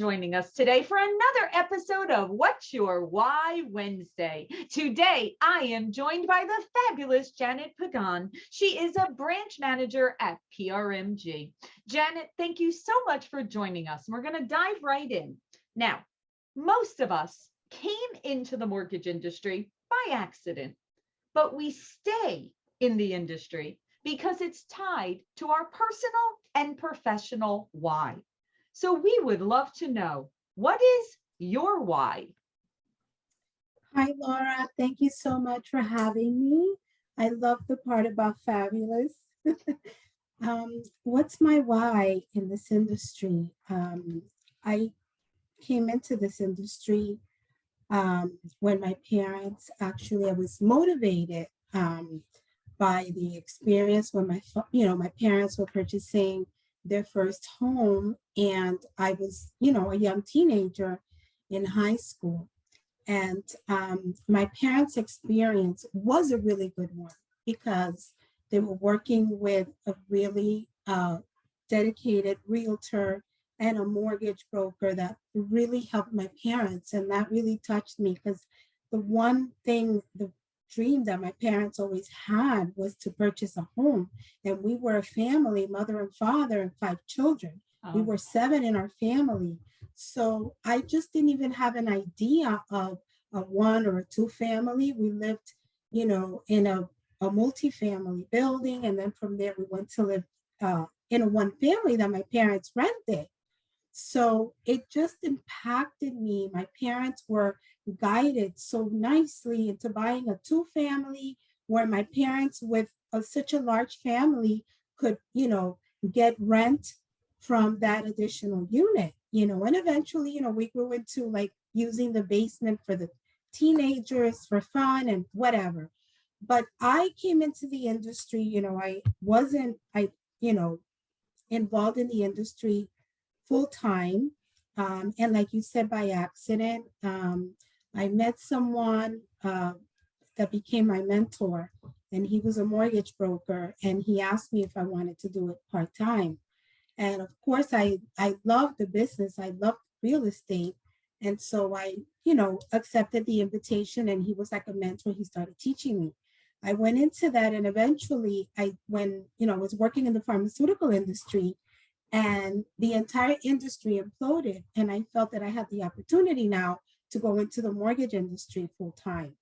joining us today for another episode of What's Your Why Wednesday. Today, I am joined by the fabulous Janet Pagan. She is a branch manager at PRMG. Janet, thank you so much for joining us. We're going to dive right in. Now, most of us came into the mortgage industry by accident, but we stay in the industry because it's tied to our personal and professional why. So we would love to know, what is your why? Hi, Laura. Thank you so much for having me. I love the part about fabulous. What's my why in this industry? I came into this industry when my parents actually, I was motivated by the experience when my parents were purchasing their first home, and I was, a young teenager in high school. And my parents' experience was a really good one because they were working with a really dedicated realtor and a mortgage broker that really helped my parents. And that really touched me because the one thing, the dream that my parents always had was to purchase a home. And we were a family, mother and father, and 5 children. We were 7 in our family. So I just didn't even have an idea of a 1 or a 2 family. We lived, in a multi-family building. And then from there, we went to live in a 1 family that my parents rented. So it just impacted me. My parents were guided so nicely into buying a 2 family where my parents with such a large family could, get rent from that additional unit, and eventually, we grew into like using the basement for the teenagers for fun and whatever. But I came into the industry, I wasn't, involved in the industry full time. And like you said, by accident, I met someone that became my mentor, and he was a mortgage broker, and he asked me if I wanted to do it part time. And of course, I loved the business. I loved real estate. And so I, accepted the invitation, and he was like a mentor. He started teaching me. I went into that, and eventually I was working in the pharmaceutical industry, and the entire industry imploded. And I felt that I had the opportunity now to go into the mortgage industry full time.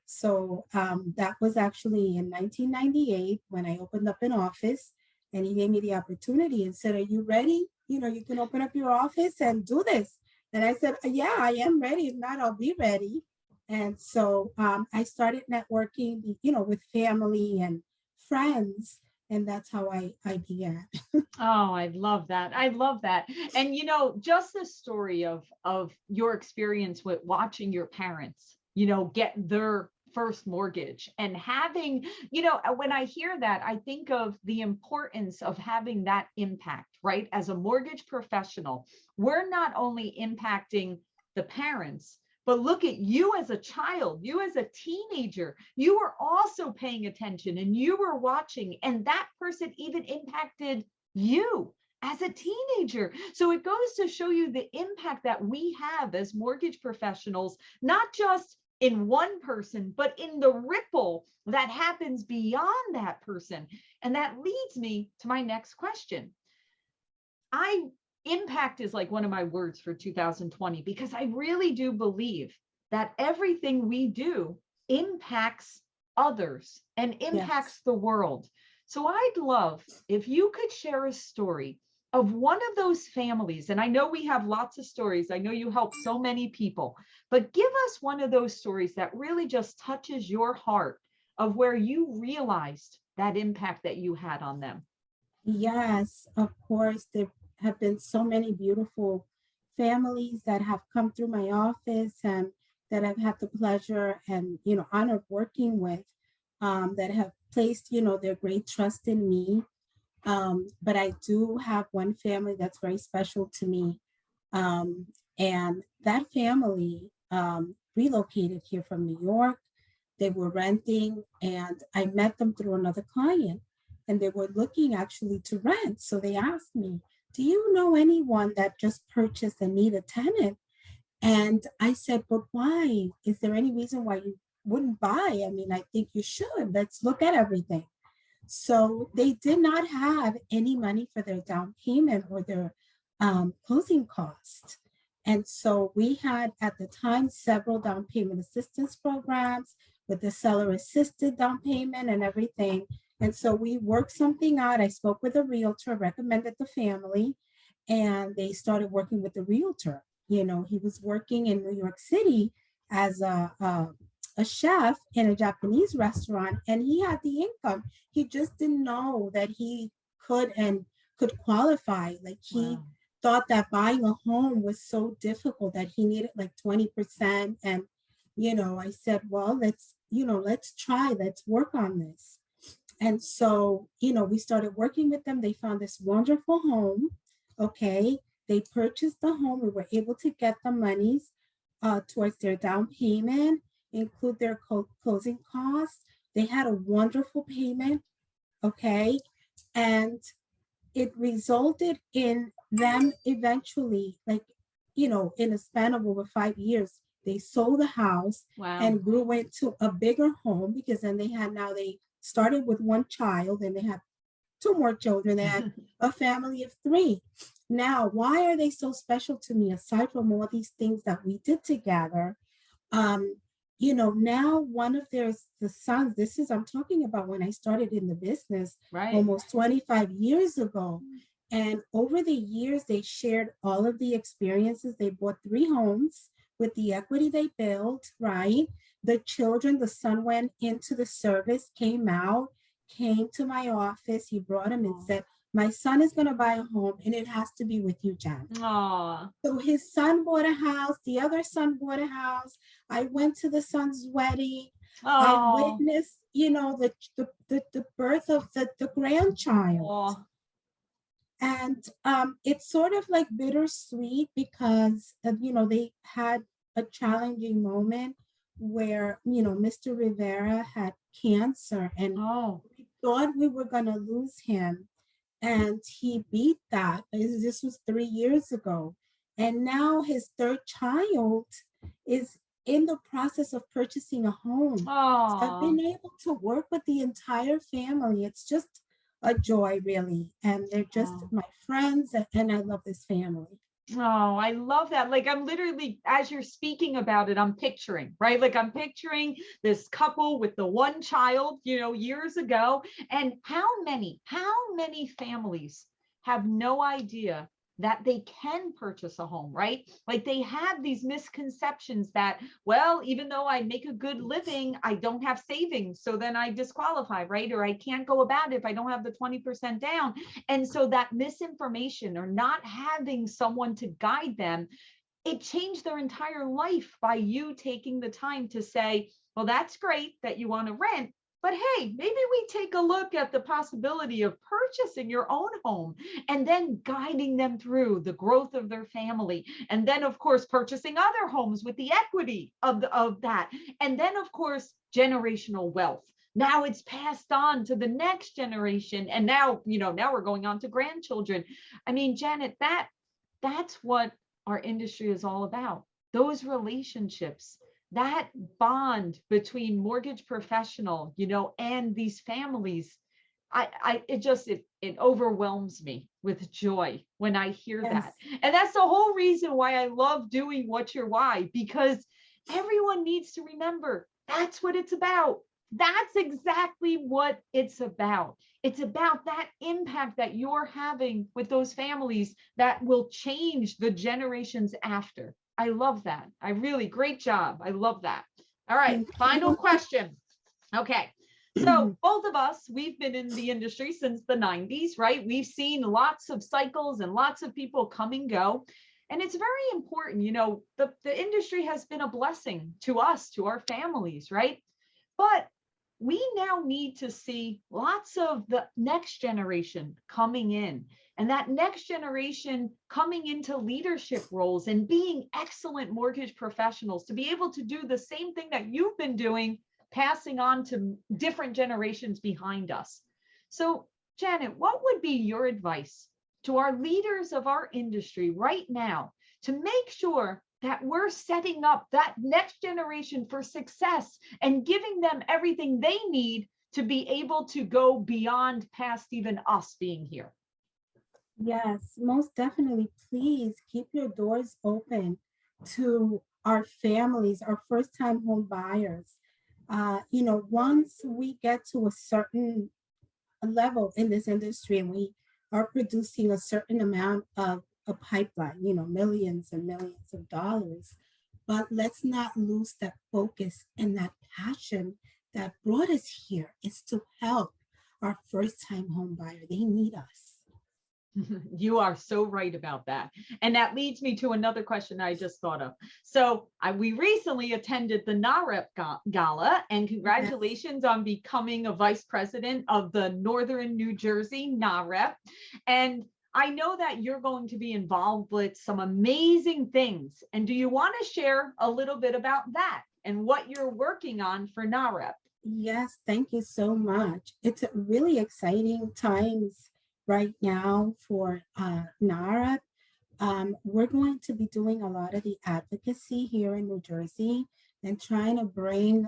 So that was actually in 1998 when I opened up an office, and he gave me the opportunity and said, "Are you ready? You can open up your office and do this." And I said, "Yeah, I am ready. If not, I'll be ready." And so I started networking, with family and friends. And that's how I began. Oh, I love that. I love that. And just the story of your experience with watching your parents, get their first mortgage and having, when I hear that, I think of the importance of having that impact, right? As a mortgage professional, we're not only impacting the parents, but look at you as a child, you as a teenager, you were also paying attention and you were watching, and that person even impacted you as a teenager. So it goes to show you the impact that we have as mortgage professionals, not just in one person, but in the ripple that happens beyond that person. And that leads me to my next question. Impact is like one of my words for 2020, because I really do believe that everything we do impacts others and impacts Yes. the world. So I'd love if you could share a story of one of those families. And I know we have lots of stories. I know you help so many people, but give us one of those stories that really just touches your heart of where you realized that impact that you had on them. Yes, of course. There have been so many beautiful families that have come through my office and that I've had the pleasure and, honor working with, that have placed, their great trust in me. But I do have one family that's very special to me. Um, and that family relocated here from New York. They were renting, and I met them through another client, and they were looking actually to rent. So they asked me, do you know anyone that just purchased and need a tenant? And I said, but why? Is there any reason why you wouldn't buy? I mean, I think you should. Let's look at everything. So they did not have any money for their down payment or their closing costs. And so we had at the time several down payment assistance programs with the seller assisted down payment and everything. And so we worked something out. I spoke with a realtor, recommended the family, and they started working with the realtor. You know, he was working in New York City as a chef in a Japanese restaurant, and he had the income. He just didn't know that he could qualify. Like he Wow. thought that buying a home was so difficult that he needed like 20%. And, I said, well, let's try, let's work on this. And so, we started working with them. They found this wonderful home. Okay. They purchased the home. We were able to get the monies towards their down payment, include their closing costs. They had a wonderful payment. Okay. And it resulted in them eventually, like, in a span of over 5 years, they sold the house Wow. and grew into a bigger home because then they started with one child and they had two more children. They had a family of three. Now, why are they so special to me aside from all these things that we did together? um now one of the sons, I'm talking about when I started in the business Right. almost 25 years ago. And over the years they shared all of the experiences. They bought three homes with the equity they built, right? The children, the son went into the service, came out, came to my office. He brought him and said, my son is going to buy a home and it has to be with you, Jan. Aw. So his son bought a house, the other son bought a house. I went to the son's wedding. I Oh. witnessed, the birth of the grandchild. Oh. And it's sort of like bittersweet because, they had a challenging moment where, Mr. Rivera had cancer and Oh. we thought we were going to lose him. And he beat that. This was 3 years ago. And now his third child is in the process of purchasing a home. So I've Oh. been able to work with the entire family. It's just a joy, really. And they're just Oh. my friends, and I love this family. Oh, I love that. Like I'm literally, as you're speaking about it, I'm picturing, right? Like I'm picturing this couple with the one child, years ago. And how many families have no idea that they can purchase a home, right? Like they have these misconceptions that, well, even though I make a good living, I don't have savings. So then I disqualify, right? Or I can't go about it if I don't have the 20% down. And so that misinformation or not having someone to guide them, it changed their entire life by you taking the time to say, well, that's great that you want to rent, but hey, maybe we take a look at the possibility of purchasing your own home and then guiding them through the growth of their family. And then, of course, purchasing other homes with the equity of that. And then, of course, generational wealth. Now it's passed on to the next generation. And now we're going on to grandchildren. I mean, Janet, that's what our industry is all about. Those relationships, that bond between mortgage professional, and these families. It overwhelms me with joy when I hear that. Yes, And that's the whole reason why I love doing What's Your Why, because everyone needs to remember that's what it's about. That's exactly what it's about. It's about that impact that you're having with those families that will change the generations after. I love that. Great job. I love that. All right, thank final you. question. Okay. So both of us, we've been in the industry since the 90s, right? We've seen lots of cycles and lots of people come and go. And it's very important, the industry has been a blessing to us, to our families, right? But we now need to see lots of the next generation coming in, and that next generation coming into leadership roles and being excellent mortgage professionals to be able to do the same thing that you've been doing, passing on to different generations behind us. So, Janet, what would be your advice to our leaders of our industry right now to make sure that we're setting up that next generation for success and giving them everything they need to be able to go beyond past even us being here? Yes, most definitely. Please keep your doors open to our families, our first time home buyers. Once we get to a certain level in this industry and we are producing a certain amount of a pipeline, millions and millions of dollars, but let's not lose that focus and that passion that brought us here is to help our first time home buyer. They need us. You are so right about that. And that leads me to another question I just thought of. So we recently attended the NAREP Gala, and congratulations on becoming a vice president of the Northern New Jersey NAREP. And I know that you're going to be involved with some amazing things. And do you want to share a little bit about that and what you're working on for NAREP? Yes, thank you so much. It's really exciting times right now for NARA. We're going to be doing a lot of the advocacy here in New Jersey and trying to bring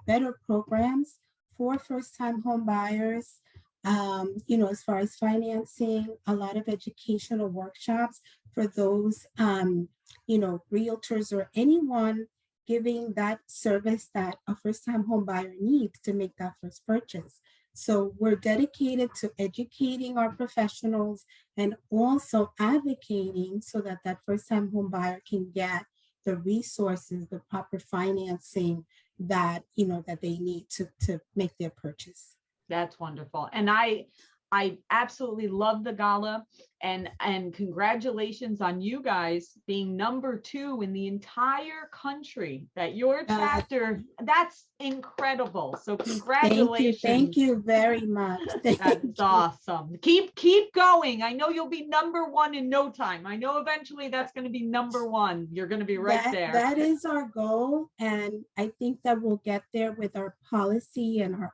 better programs for first-time home buyers. As far as financing, a lot of educational workshops for those, realtors or anyone giving that service that a first-time home buyer needs to make that first purchase. So we're dedicated to educating our professionals and also advocating so that that first-time home buyer can get the resources, the proper financing that that they need to make their purchase. That's wonderful. And I absolutely love the gala, and congratulations on you guys being #2 in the entire country. That your chapter, that's incredible. So congratulations. Thank you very much. That's awesome. Keep going. I know you'll be #1 in no time. I know eventually that's going to be #1. You're going to be right there. That is our goal, and I think that we'll get there with our policy and our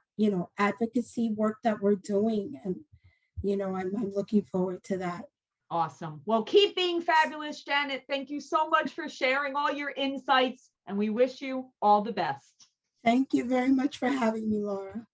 advocacy work that we're doing, and I'm looking forward to that. Awesome. Well, keep being fabulous, Janet. Thank you so much for sharing all your insights, and we wish you all the best. Thank you very much for having me, Laura.